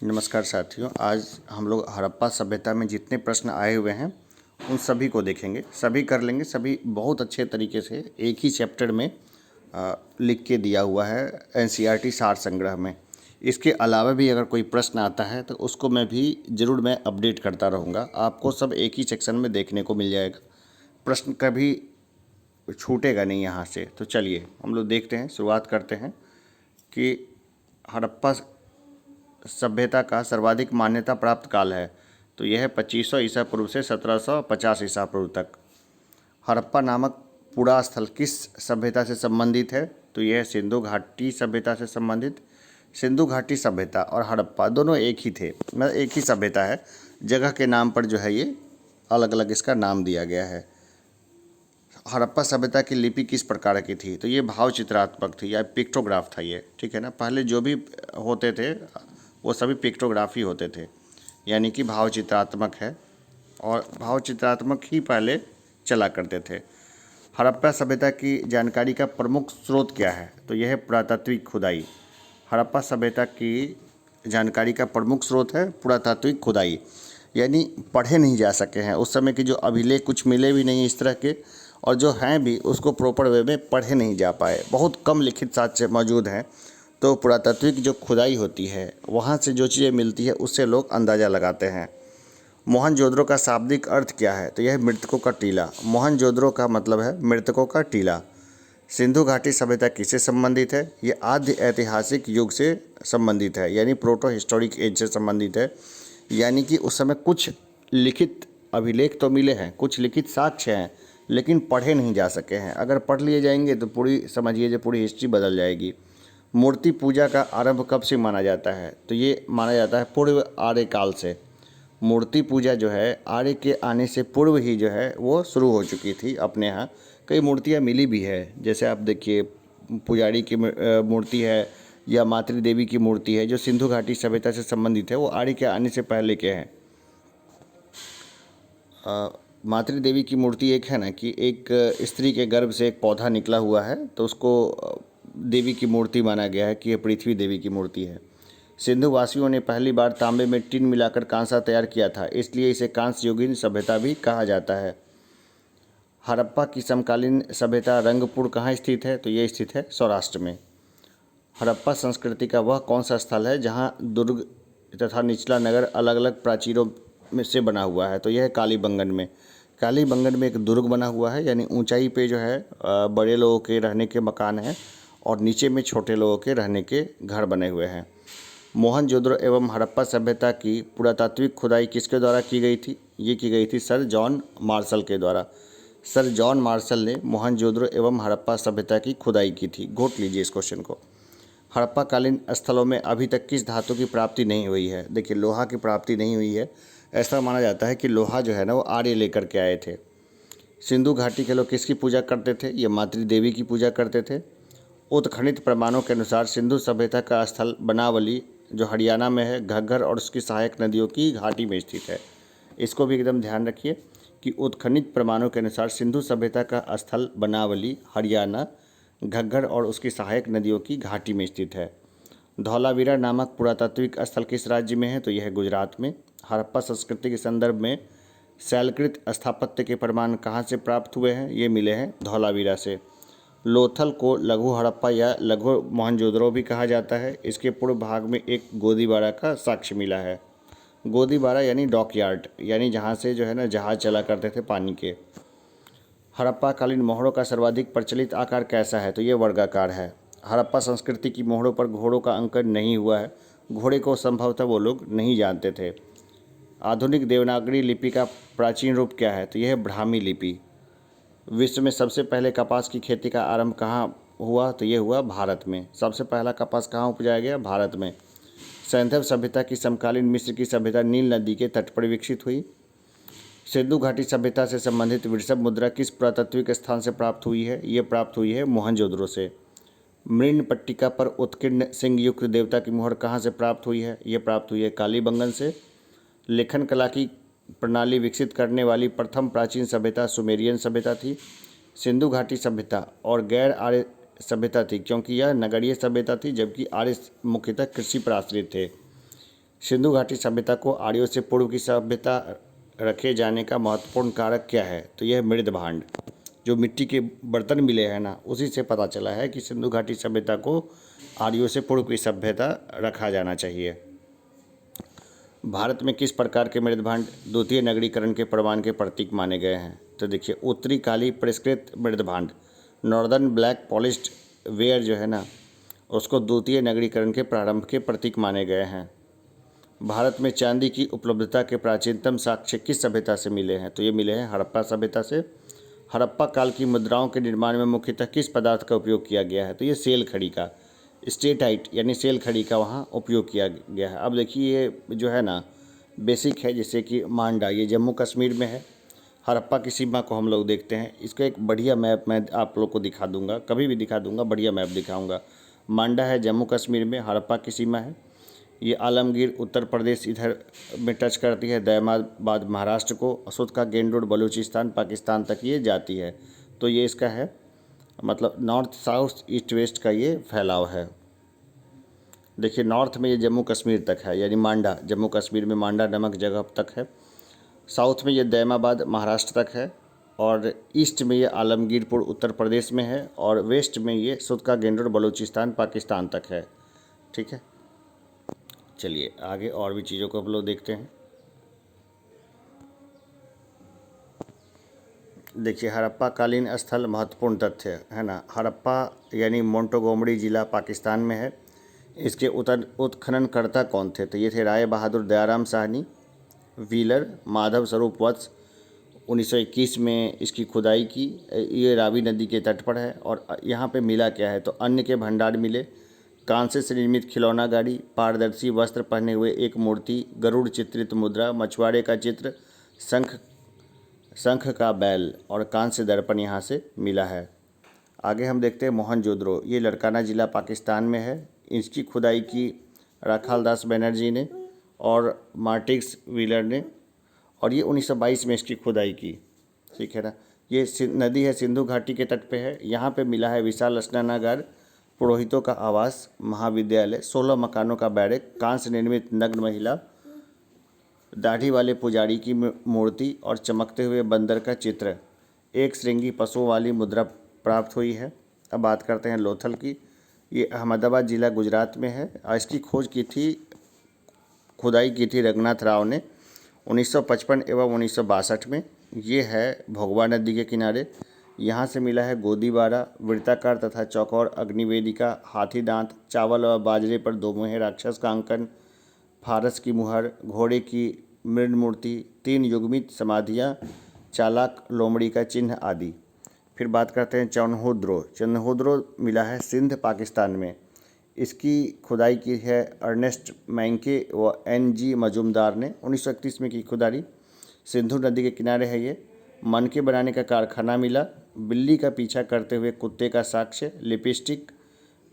नमस्कार साथियों। आज हम लोग हड़प्पा सभ्यता में जितने प्रश्न आए हुए हैं उन सभी को देखेंगे, सभी कर लेंगे। सभी बहुत अच्छे तरीके से एक ही चैप्टर में लिख के दिया हुआ है एनसीईआरटी सार संग्रह में। इसके अलावा भी अगर कोई प्रश्न आता है तो उसको ज़रूर मैं अपडेट करता रहूँगा। आपको सब एक ही सेक्शन में देखने को मिल जाएगा, प्रश्न कभी छूटेगा नहीं यहाँ से। तो चलिए हम लोग देखते हैं, शुरुआत करते हैं कि हड़प्पा सभ्यता का सर्वाधिक मान्यता प्राप्त काल है। तो यह है 2500 ईसा पूर्व से 1750 ईसा पूर्व तक। हड़प्पा नामक पुरा स्थल किस सभ्यता से संबंधित है? तो यह सिंधु घाटी सभ्यता से संबंधित। सिंधु घाटी सभ्यता और हड़प्पा दोनों एक ही थे, मतलब एक ही सभ्यता है। जगह के नाम पर जो है ये अलग अलग इसका नाम दिया गया है। हड़प्पा सभ्यता की लिपि किस प्रकार की थी? तो ये भाव चित्रात्मक थी या पिक्टोग्राफ था ये, ठीक है ना। पहले जो भी होते थे वो सभी पिक्टोग्राफी होते थे, यानी कि भाव चित्रात्मक है, और भाव चित्रात्मक ही पहले चला करते थे। हड़प्पा सभ्यता की जानकारी का प्रमुख स्रोत क्या है? तो यह है पुरातात्विक खुदाई। हड़प्पा सभ्यता की जानकारी का प्रमुख स्रोत है पुरातात्विक खुदाई, यानी पढ़े नहीं जा सके हैं उस समय के जो अभिलेख, कुछ मिले भी नहीं इस तरह के, और जो हैं भी उसको प्रॉपर वे में पढ़े नहीं जा पाए। बहुत कम लिखित साक्ष्य मौजूद हैं। तो पुरातात्विक जो खुदाई होती है वहाँ से जो चीज़ें मिलती है उससे लोग अंदाज़ा लगाते हैं। मोहनजोदड़ो का शाब्दिक अर्थ क्या है? तो यह मृतकों का टीला। मोहनजोदड़ो का मतलब है मृतकों का टीला। सिंधु घाटी सभ्यता किससे संबंधित है? ये आद्य ऐतिहासिक युग से संबंधित है, यानी प्रोटो हिस्टोरिक एज से संबंधित है। यानी कि उस समय कुछ लिखित अभिलेख तो मिले हैं, कुछ लिखित साक्ष्य हैं, लेकिन पढ़े नहीं जा सके हैं। अगर पढ़ लिए जाएंगे तो पूरी समझिए जो पूरी हिस्ट्री बदल जाएगी। मूर्ति पूजा का आरंभ कब से माना जाता है? तो ये माना जाता है पूर्व आर्य काल से। मूर्ति पूजा जो है आर्य के आने से पूर्व ही जो है वो शुरू हो चुकी थी। अपने यहाँ कई मूर्तियाँ मिली भी है, जैसे आप देखिए पुजारी की मूर्ति है या मातृ देवी की मूर्ति है, जो सिंधु घाटी सभ्यता से संबंधित है। वो आर्य के आने से पहले के हैं। मातृ देवी की मूर्ति एक है ना कि एक स्त्री के गर्भ से एक पौधा निकला हुआ है, तो उसको देवी की मूर्ति माना गया है कि यह पृथ्वी देवी की मूर्ति है। सिंधु वासियों ने पहली बार तांबे में टिन मिलाकर कांसा तैयार किया था, इसलिए इसे कांस्य युगीन सभ्यता भी कहा जाता है। हड़प्पा की समकालीन सभ्यता रंगपुर कहाँ स्थित है? तो ये स्थित है सौराष्ट्र में। हड़प्पा संस्कृति का वह कौन सा स्थल है जहाँ दुर्ग तथा निचला नगर अलग अलग प्राचीरों में से बना हुआ है? तो यह है कालीबंगन में। कालीबंगन में एक दुर्ग बना हुआ है, यानी ऊंचाई पे जो है बड़े लोगों के रहने के मकान हैं और नीचे में छोटे लोगों के रहने के घर बने हुए हैं। मोहनजोदड़ो एवं हड़प्पा सभ्यता की पुरातात्विक खुदाई किसके द्वारा की गई थी? ये की गई थी सर जॉन मार्शल के द्वारा। सर जॉन मार्शल ने मोहनजोदड़ो एवं हड़प्पा सभ्यता की खुदाई की थी। घोट लीजिए इस क्वेश्चन को। हड़प्पाकालीन स्थलों में अभी तक किस धातु की प्राप्ति नहीं हुई है? देखिए लोहा की प्राप्ति नहीं हुई है। ऐसा माना जाता है कि लोहा जो है ना वो आर्य लेकर के आए थे। सिंधु घाटी के लोग किसकी पूजा करते थे? ये मातृ देवी की पूजा करते थे। उत्खनित प्रमाणों के अनुसार सिंधु सभ्यता का स्थल बनावली जो हरियाणा में है, घग्गर और उसकी सहायक नदियों की घाटी में स्थित है। इसको भी एकदम ध्यान रखिए कि उत्खनित प्रमाणों के अनुसार सिंधु सभ्यता का स्थल बनावली हरियाणा, घग्गर और उसकी सहायक नदियों की घाटी में स्थित है। धौलावीरा नामक पुरातात्विक स्थल किस राज्य में है? तो यह है गुजरात में। हड़प्पा संस्कृति के संदर्भ में शैलकृत स्थापत्य के प्रमाण कहाँ से प्राप्त हुए हैं? ये मिले हैं धौलावीरा से। लोथल को लघु हड़प्पा या लघु मोहनजोदड़ो भी कहा जाता है। इसके पूर्व भाग में एक गोदीबारा का साक्ष्य मिला है। गोदीबारा यानी डॉकयार्ड, यानी जहाँ से जो है ना जहाज चला करते थे पानी के। हड़प्पाकालीन मोहरों का सर्वाधिक प्रचलित आकार कैसा है? तो ये वर्गाकार है। हड़प्पा संस्कृति की मोहरों पर घोड़ों का अंकन नहीं हुआ है। घोड़े को संभवतः वो लोग नहीं जानते थे। आधुनिक देवनागरी लिपि का प्राचीन रूप क्या है? तो यह है ब्राह्मी लिपि। विश्व में सबसे पहले कपास की खेती का आरंभ कहाँ हुआ? तो ये हुआ भारत में। सबसे पहला कपास कहाँ उपजाया गया? भारत में। सैंधव सभ्यता की समकालीन मिस्र की सभ्यता नील नदी के तट पर विकसित हुई। सिंधु घाटी सभ्यता से संबंधित वृषभ मुद्रा किस पुरातात्विक स्थान से प्राप्त हुई है? ये प्राप्त हुई है मोहनजोदड़ो से। मृण पट्टिका पर उत्कीर्ण सिंह युक्त देवता की मुहर कहाँ से प्राप्त हुई है? ये प्राप्त हुई है कालीबंगन से। लेखन कला की प्रणाली विकसित करने वाली प्रथम प्राचीन सभ्यता सुमेरियन सभ्यता थी। सिंधु घाटी सभ्यता और गैर आर्य सभ्यता थी, क्योंकि यह नगरीय सभ्यता थी, जबकि आर्य मुख्यतः कृषि पर आश्रित थे। सिंधु घाटी सभ्यता को आर्यों से पूर्व की सभ्यता रखे जाने का महत्वपूर्ण कारक क्या है? तो यह मृद भांड, जो मिट्टी के बर्तन मिले हैं ना, उसी से पता चला है कि सिंधु घाटी सभ्यता को आर्यों से पूर्व की सभ्यता रखा जाना चाहिए। भारत में किस प्रकार के मृद भांड द्वितीय नगरीकरण के प्रमाण के प्रतीक माने गए हैं? तो देखिए, उत्तरी काली परिष्कृत मृद भांड, नॉर्दर्न ब्लैक पॉलिश्ड वेयर जो है ना, उसको द्वितीय नगरीकरण के प्रारंभ के प्रतीक माने गए हैं। भारत में चांदी की उपलब्धता के प्राचीनतम साक्ष्य किस सभ्यता से मिले हैं? तो ये मिले हैं हड़प्पा सभ्यता से। हड़प्पा काल की मुद्राओं के निर्माण में मुख्यतः किस पदार्थ का उपयोग किया गया है? तो ये सेल खड़ी का, स्टेटाइट यानी सेल खड़ी का वहाँ उपयोग किया गया है। अब देखिए, ये जो है ना बेसिक है, जैसे कि मांडा, ये जम्मू कश्मीर में है। हड़प्पा की सीमा को हम लोग देखते हैं। इसका एक बढ़िया मैप मैं आप लोग को दिखा दूंगा, कभी भी दिखा दूंगा, बढ़िया मैप दिखाऊंगा। मांडा है जम्मू कश्मीर में, हड़प्पा की सीमा है। ये आलमगीर उत्तर प्रदेश इधर में टच करती है, दैमाबाद महाराष्ट्र को, असुद का गेंडोड बलूचिस्तान पाकिस्तान तक ये जाती है। तो ये इसका है, मतलब नॉर्थ साउथ ईस्ट वेस्ट का ये फैलाव है। देखिए, नॉर्थ में ये जम्मू कश्मीर तक है, यानी मांडा, जम्मू कश्मीर में मांडा नामक जगह तक है। साउथ में ये दैमाबाद महाराष्ट्र तक है, और ईस्ट में ये आलमगीरपुर उत्तर प्रदेश में है, और वेस्ट में ये असुद का गेंडोड बलूचिस्तान पाकिस्तान तक है। ठीक है, चलिए आगे और भी चीज़ों को हम लोग देखते हैं। देखिए, हड़प्पा कालीन स्थल महत्वपूर्ण तथ्य है ना। हड़प्पा यानी मोंटोगोमरी जिला पाकिस्तान में है। इसके उत्खननकर्ता कौन थे? तो ये थे राय बहादुर दयाराम साहनी, व्हीलर, माधव स्वरूप वत्स। 1921 में इसकी खुदाई की। ये रावी नदी के तट पर है। और यहाँ पे मिला क्या है? तो अन्न के भंडार मिले, कांसे से निर्मित खिलौना गाड़ी, पारदर्शी वस्त्र पहने हुए एक मूर्ति, गरुड़ चित्रित मुद्रा, मछुआरे का चित्र, शंख का बैल और कांस्य दर्पण यहाँ से मिला है। आगे हम देखते हैं मोहनजोदड़ो। ये लड़काना जिला पाकिस्तान में है। इसकी खुदाई की राखाल दास बनर्जी ने और मार्टिक्स व्हीलर ने, और ये 1922 में इसकी खुदाई की। ठीक है ना। ये नदी है, सिंधु घाटी के तट पे है। यहाँ पे मिला है विशाल स्नानागार, पुरोहितों का आवास, महाविद्यालय, 16 मकानों का बैरक, कांस्य निर्मित नग्न महिला, दाढ़ी वाले पुजारी की मूर्ति और चमकते हुए बंदर का चित्र, एक श्रृंगी पशुओं वाली मुद्रा प्राप्त हुई है। अब बात करते हैं लोथल की। ये अहमदाबाद जिला गुजरात में है। इसकी खुदाई की थी रघुनाथ राव ने 1955 एवं 1962 में। ये है भोगवा नदी के किनारे। यहाँ से मिला है गोदीबारा, वृत्ताकार तथा चौकोर अग्निवेदिका, हाथी दांत, चावल व बाजरे पर दो मुहे राक्षस का अंकन, फारस की मुहर, घोड़े की मृण मूर्ति, 3 युग्मित समाधियाँ, चालाक लोमड़ी का चिन्ह आदि। फिर बात करते हैं चन्होद्रो। चन्होद्रो मिला है सिंध पाकिस्तान में। इसकी खुदाई की है अर्नेस्ट मैंके व NG मजूमदार ने 1931 में की खुदाई। सिंधु नदी के किनारे है ये। मनके बनाने का कारखाना मिला, बिल्ली का पीछा करते हुए कुत्ते का साक्ष्य, लिपस्टिक,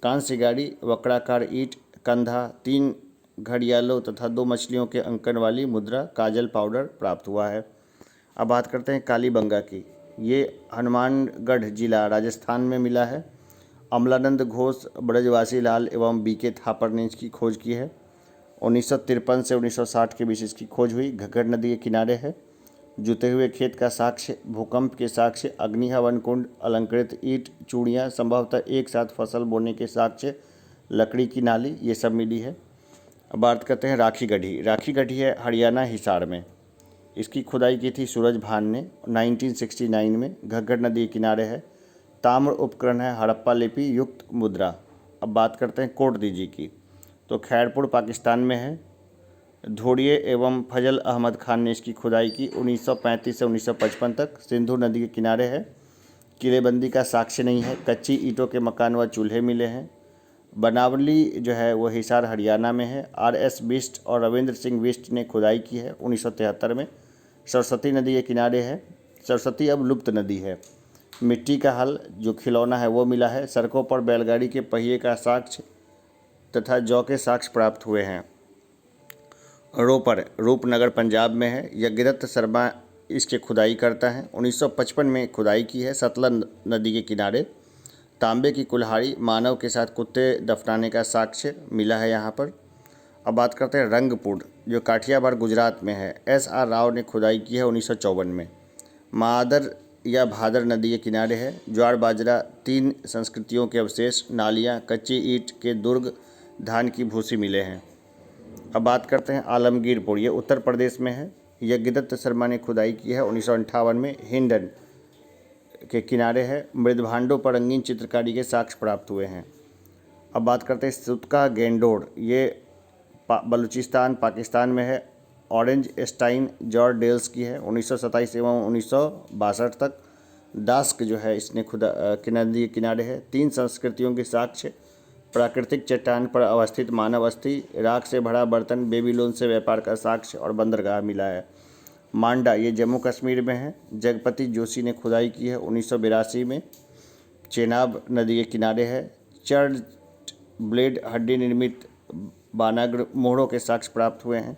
कांस्य गाड़ी, वक्राकार ईंट, कंधा, 3 घड़ियालों तथा 2 मछलियों के अंकन वाली मुद्रा, काजल पाउडर प्राप्त हुआ है। अब बात करते हैं कालीबंगा की। ये हनुमानगढ़ जिला राजस्थान में मिला है। अमलानंद घोष, ब्रजवासी लाल एवं BK थापर ने इसकी खोज की है। 1953 से 1960 के बीच इसकी खोज हुई। घग्गर नदी के किनारे है। जुते हुए खेत का साक्ष्य, भूकंप के साक्ष्य, अग्निहवन कुंड, अलंकृत ईंट, चूड़ियाँ, संभवतः एक साथ फसल बोने के साक्ष्य, लकड़ी की नाली, ये सब मिली है। अब बात करते हैं राखी गढ़ी। राखी गढ़ी है हरियाणा हिसार में। इसकी खुदाई की थी सूरज भान ने 1969 में। घग्गर नदी के किनारे है। ताम्र उपकरण है, हड़प्पा लिपि युक्त मुद्रा। अब बात करते हैं कोट दीजी की। तो खैरपुर पाकिस्तान में है। धोड़िए एवं फजल अहमद खान ने इसकी खुदाई की 1935 से 1955 तक। सिंधु नदी के किनारे है। किलेबंदी का साक्ष्य नहीं है। कच्ची ईंटों के मकान व चूल्हे मिले हैं। बनावली जो है वो हिसार हरियाणा में है। RS बिष्ट और रविंद्र सिंह बिष्ट ने खुदाई की है 1973 में। सरस्वती नदी के किनारे है। सरस्वती अब लुप्त नदी है। मिट्टी का हल जो खिलौना है वो मिला है। सड़कों पर बैलगाड़ी के पहिए का साक्ष्य तथा जौ के साक्ष्य प्राप्त हुए हैं। रोपर रूपनगर पंजाब में है। यज्ञदत्त शर्मा इसके खुदाई करता है। 1955 में खुदाई की है सतलज नदी के किनारे। तांबे की कुल्हाड़ी, मानव के साथ कुत्ते दफनाने का साक्ष्य मिला है यहाँ पर। अब बात करते हैं रंगपुर, जो काठियावाड़ गुजरात में है। SR राव ने खुदाई की है 1954 में। महादर या भादर नदी के किनारे है। ज्वार बाजरा, 3 संस्कृतियों के अवशेष, नालियाँ, कच्ची ईंट के दुर्ग, धान की भूसी मिले हैं। अब बात करते हैं आलमगीरपुर, ये उत्तर प्रदेश में है। यज्ञदत्त शर्मा ने खुदाई की है 1958 में। हिंडन के किनारे है। मृदभांडों पर रंगीन चित्रकारी के साक्ष्य प्राप्त हुए हैं। अब बात करते हैं सुतका गेंडोर, ये बलूचिस्तान पाकिस्तान में है। ऑरेंज स्टाइन जॉर्ज डेल्स की है 1927 एवं 1962 तक। दास्क जो है इसने खुदा नदी के किनारे है। 3 संस्कृतियों के साक्ष्य, प्राकृतिक चट्टान पर अवस्थित मानव अस्थि, राख से भरा बर्तन, बेबीलोन से व्यापार का साक्ष्य और बंदरगाह मिला है। मांडा, ये जम्मू कश्मीर में है। जगपति जोशी ने खुदाई की है 1982 में। चेनाब नदी के किनारे है। चर्च ब्लेड हड्डी निर्मित बानाग्र मोहरों के साक्ष्य प्राप्त हुए हैं।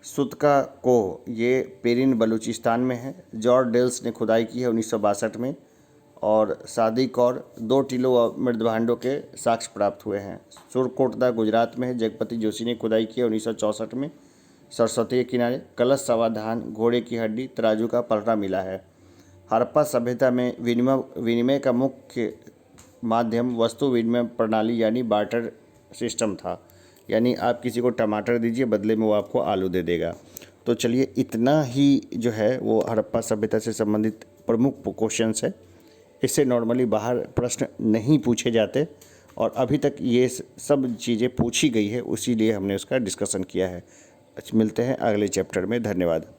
सुतका कोह, ये पेरिन बलूचिस्तान में है। जॉर्ज डेल्स ने खुदाई की है 1962 में। और सादिक और 2 टीलों व मृदभांडों के साक्ष्य प्राप्त हुए हैं। सुरकोटदा गुजरात में है। जगपति जोशी ने खुदाई की है 1964 में। सरस्वती के किनारे कलश समाधान, घोड़े की हड्डी, तराजू का पलड़ा मिला है। हड़प्पा सभ्यता में विनिमय का मुख्य माध्यम वस्तु विनिमय प्रणाली यानी बार्टर सिस्टम था। यानी आप किसी को टमाटर दीजिए, बदले में वो आपको आलू दे देगा। तो चलिए, इतना ही जो है वो हड़प्पा सभ्यता से संबंधित प्रमुख क्वेश्चंस है। इससे नॉर्मली बाहर प्रश्न नहीं पूछे जाते और अभी तक ये सब चीज़ें पूछी गई है, उसी लिए हमने उसका डिस्कशन किया है। मिलते हैं अगले चैप्टर में। धन्यवाद।